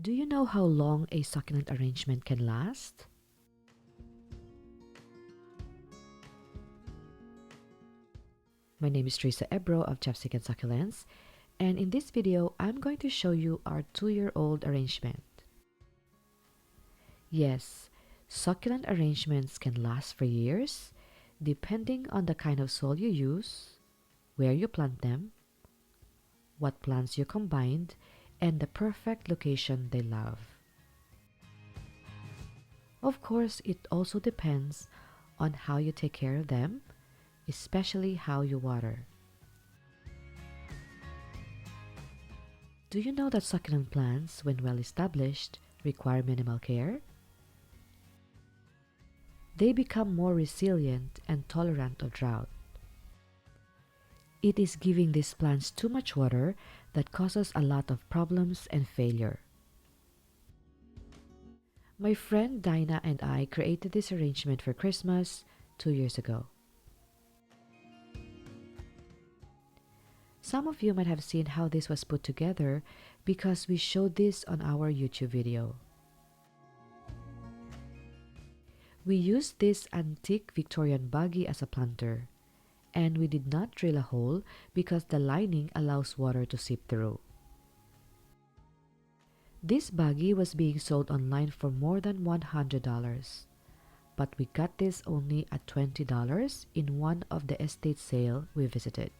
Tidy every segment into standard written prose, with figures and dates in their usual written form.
Do you know how long a succulent arrangement can last? My name is Teresa Ebro of Chopstick and Succulents, and in this video, I'm going to show you our 2-year-old arrangement. Yes, succulent arrangements can last for years, depending on the kind of soil you use, where you plant them, what plants you combined, and the perfect location they love. Of course, it also depends on how you take care of them, especially how you water. Do you know that succulent plants, when well established, require minimal care? They become more resilient and tolerant of drought. It is giving these plants too much water that causes a lot of problems and failure. My friend Dinah and I created this arrangement for Christmas 2 years ago. Some of you might have seen how this was put together because we showed this on our YouTube video. We used this antique Victorian buggy as a planter, and we did not drill a hole because the lining allows water to seep through. This buggy was being sold online for more than $100, but we got this only at $20 in one of the estate sale we visited.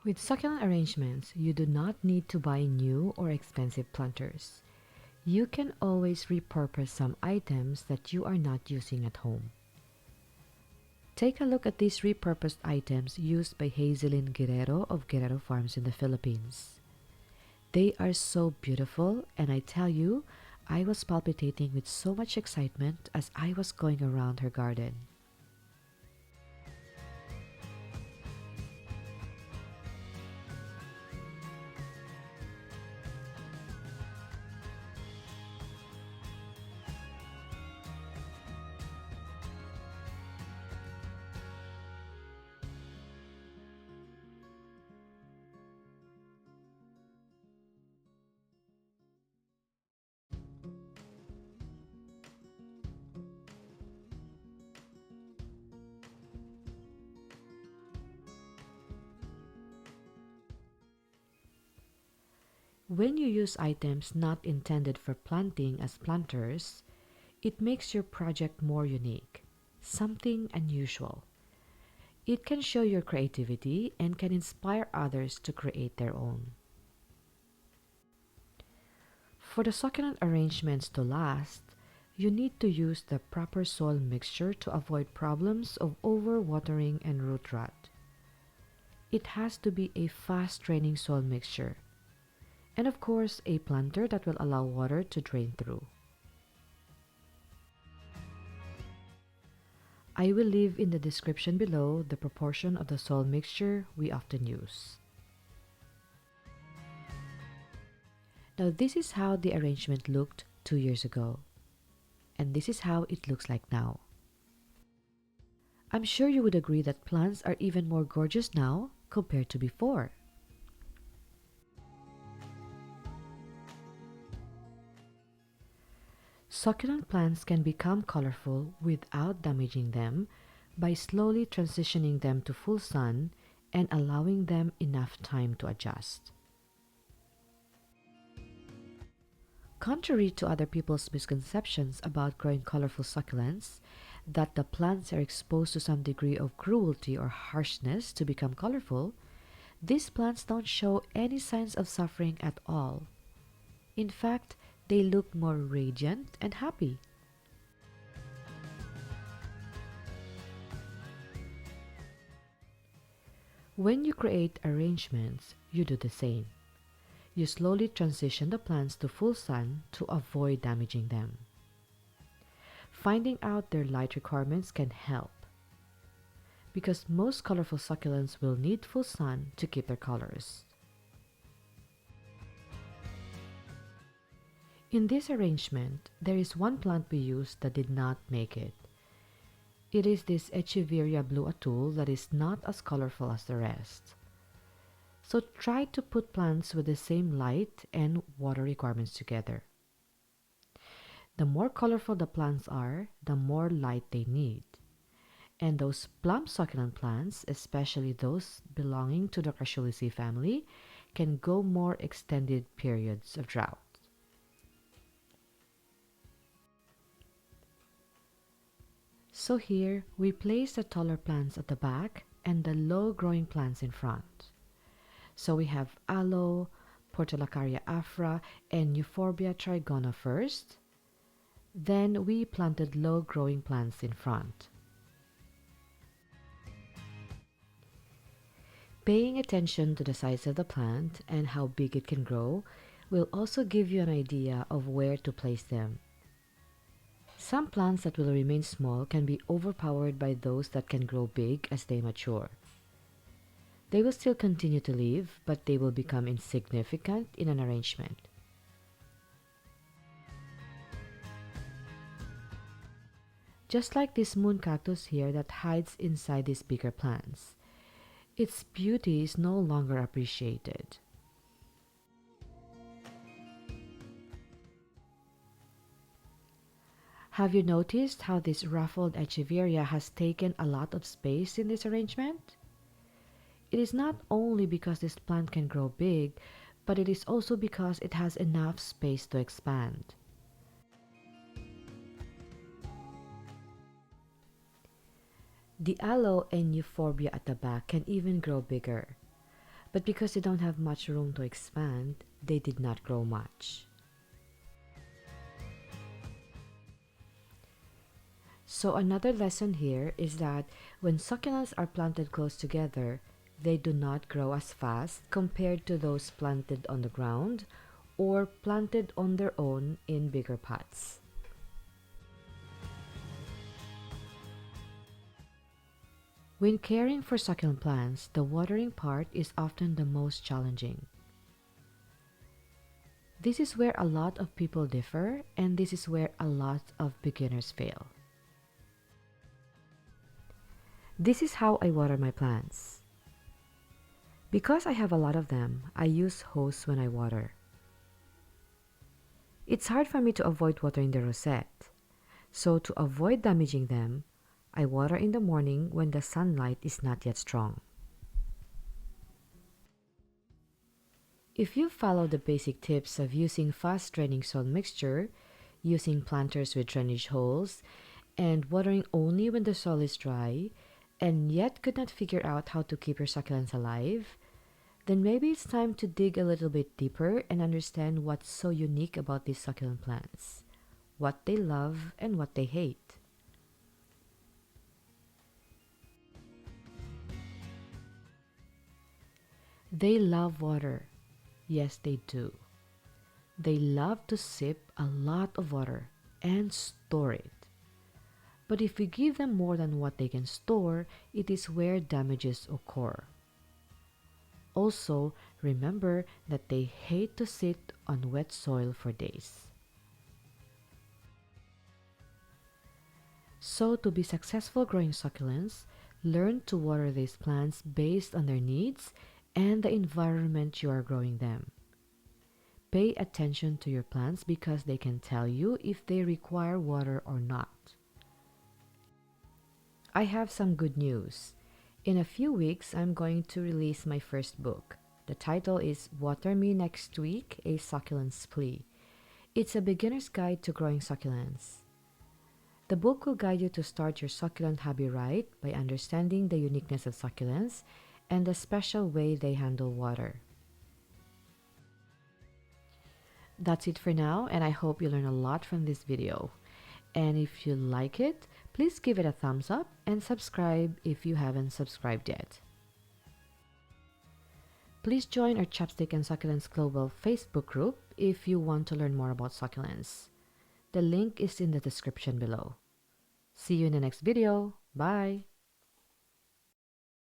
With succulent arrangements, you do not need to buy new or expensive planters. You can always repurpose some items that you are not using at home. Take a look at these repurposed items used by Hazelyn Guerrero of Guerrero Farms in the Philippines. They are so beautiful, and I tell you, I was palpitating with so much excitement as I was going around her garden. When you use items not intended for planting as planters, it makes your project more unique, something unusual. It can show your creativity and can inspire others to create their own. For the succulent arrangements to last, you need to use the proper soil mixture to avoid problems of overwatering and root rot. It has to be a fast-draining soil mixture, and of course, a planter that will allow water to drain through. I will leave in the description below the proportion of the soil mixture we often use. Now this is how the arrangement looked 2 years ago, and this is how it looks like now. I'm sure you would agree that plants are even more gorgeous now compared to before. Succulent plants can become colorful without damaging them by slowly transitioning them to full sun and allowing them enough time to adjust. Contrary to other people's misconceptions about growing colorful succulents, that the plants are exposed to some degree of cruelty or harshness to become colorful, these plants don't show any signs of suffering at all. In fact, they look more radiant and happy. When you create arrangements, you do the same. You slowly transition the plants to full sun to avoid damaging them. Finding out their light requirements can help, because most colorful succulents will need full sun to keep their colors. In this arrangement, there is one plant we used that did not make it. It is this Echeveria blue atoll that is not as colorful as the rest. So try to put plants with the same light and water requirements together. The more colorful the plants are, the more light they need. And those plum succulent plants, especially those belonging to the Crassulaceae family, can go more extended periods of drought. So here, we place the taller plants at the back and the low-growing plants in front. So we have aloe, Portulacaria afra, and Euphorbia trigona first. Then we planted low-growing plants in front. Paying attention to the size of the plant and how big it can grow will also give you an idea of where to place them. Some plants that will remain small can be overpowered by those that can grow big as they mature. They will still continue to live, but they will become insignificant in an arrangement. Just like this moon cactus here that hides inside these bigger plants. Its beauty is no longer appreciated. Have you noticed how this ruffled echeveria has taken a lot of space in this arrangement? It is not only because this plant can grow big, but it is also because it has enough space to expand. The aloe and euphorbia at the back can even grow bigger, but because they don't have much room to expand, they did not grow much. So another lesson here is that when succulents are planted close together, they do not grow as fast compared to those planted on the ground or planted on their own in bigger pots. When caring for succulent plants, the watering part is often the most challenging. This is where a lot of people differ, and this is where a lot of beginners fail. This is how I water my plants. Because I have a lot of them, I use hose when I water. It's hard for me to avoid watering the rosette, so to avoid damaging them, I water in the morning when the sunlight is not yet strong. If you follow the basic tips of using fast draining soil mixture, using planters with drainage holes, and watering only when the soil is dry, and yet could not figure out how to keep your succulents alive, then maybe it's time to dig a little bit deeper and understand what's so unique about these succulent plants, what they love and what they hate. They love water. Yes, they do. They love to sip a lot of water and store it. But if we give them more than what they can store, it is where damages occur. Also, remember that they hate to sit on wet soil for days. So to be successful growing succulents, learn to water these plants based on their needs and the environment you are growing them. Pay attention to your plants because they can tell you if they require water or not. I have some good news. In a few weeks, I'm going to release my first book. The title is Water Me Next Week, A Succulent's Plea. It's a beginner's guide to growing succulents. The book will guide you to start your succulent hobby right by understanding the uniqueness of succulents and the special way they handle water. That's it for now, and I hope you learn a lot from this video. And if you like it, please give it a thumbs up and subscribe if you haven't subscribed yet. Please join our Chopstick and Succulents Global Facebook group if you want to learn more about succulents. The link is in the description below. See you in the next video. Bye!